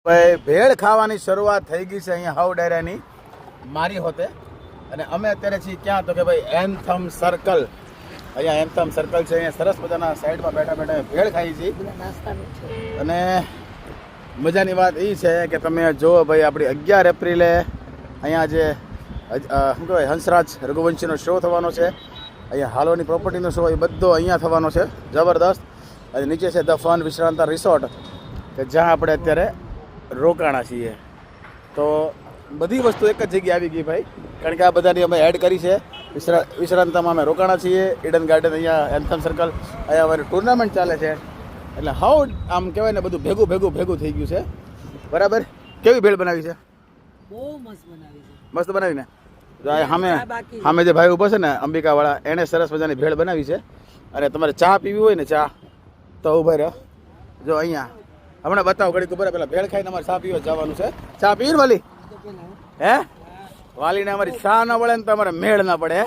ભાઈ ભેળ ખાવાની શરૂઆત થઈ ગઈ છે અહીંયા હાવ ડાયરાની મારી હોતે અને અમે અત્યારે છીએ ક્યાં તો કે ભાઈ એન્થમ સર્કલ. અહીંયા એન્થમ સર્કલ છે, અહીંયા સરસ મજાના સાઈડમાં બેઠા બેઠા ભેળ ખાઈ છીએ. અને મજાની વાત એ છે કે તમે જુઓ ભાઈ, આપણી 11 એપ્રિલે અહીંયા જે શું કહેવાય હંસરાજ રઘુવંશીનો શો થવાનો છે. અહીંયા હાલોની પ્રોપર્ટીનો શો એ બધો અહીંયા થવાનો છે, જબરદસ્ત. અને નીચે છે ધ ફન વિશ્રાંતા રિસોર્ટ કે જ્યાં આપણે અત્યારે રોકાણા છીએ. તો બધી વસ્તુ એક જ જગ્યાએ આવી ગઈ ભાઈ, કારણ કે આ બધાની અમે એડ કરી છે. વિશ્રાંતામાં અમે રોકાણા છીએ, ઈડન ગાર્ડન, અહીંયા એન્થમ સર્કલ. અહીંયા અમારી ટુર્નામેન્ટ ચાલે છે, એટલે હાવ આમ કહેવાય ને બધું ભેગું ભેગું ભેગું થઈ ગયું છે. બરાબર. કેવી ભેળ બનાવી છે? બહુ મસ્ત બનાવી છે. મસ્ત બનાવી ને. સામે જે ભાઈ ઊભો છે ને અંબિકાવાળા, એણે સરસ મજાની ભેળ બનાવી છે. અને તમારે ચા પીવી હોય ને, ચા તો ઉભા રહ્યો. જો અહીંયા હમણાં બતાવો ઘડી ખબર, પેલા ભેળ ખાઈને અમારે ચા પીવા જવાનું છે. ચા પીવી વાલી? હે વાલીને અમારી ચા ના પડે ને તો અમારે મેળ ના પડે.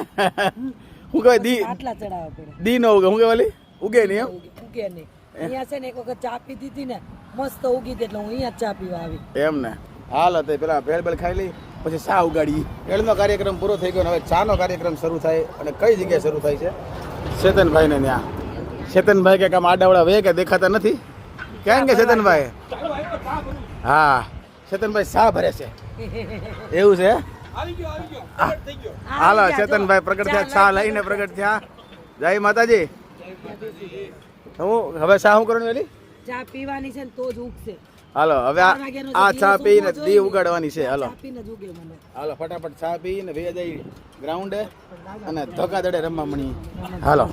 શું કહેવાય, દી આટલા ચડાવવા પડે, દી નો ઉગે. શું કે વાલી? ઉગે નહીં એમ? ઉગે નહીં. અહીંયા છે ને એક વખત ચા પીધી હતી ને, મસ્ત ઉગી હતી, એટલે હું અહીંયા ચા પીવા આવી. એમ ને. હાલ હતી પેલા ભેળ ભેળ ખાઈ લઈ, પછી ચા ઉગાડી. ભેળનો કાર્યક્રમ પૂરો થઈ ગયો, હવે ચાનો કાર્યક્રમ શરૂ થાય. અને કઈ જગ્યાએ શરૂ થાય છે? ચેતનભાઈ ને ત્યાં. ચેતનભાઈ કે કામ આડાવડા વે કે દેખાતા નથી. કેમ કે ચેતનભાઈ? હા, ચેતનભાઈ ચા ભરે છે એવું છે. હાલો ચેતનભાઈ પ્રગટ થયા, ચા લઈને પ્રગટ થયા. જય માતાજી. હું હવે ચા શું કરવાની વેલી? ચા પીવાની છે ને તો જ ઉગશે. હાલો હવે આ ચા પીને દી ઉગાડવાની છે. હાલો ચા પીને જ ઉગે મને. હાલો ફટાફટ ચા પીને ભેગા જઈ ગ્રાઉન્ડે અને ધોકા દડે રમવા મળી. હાલો.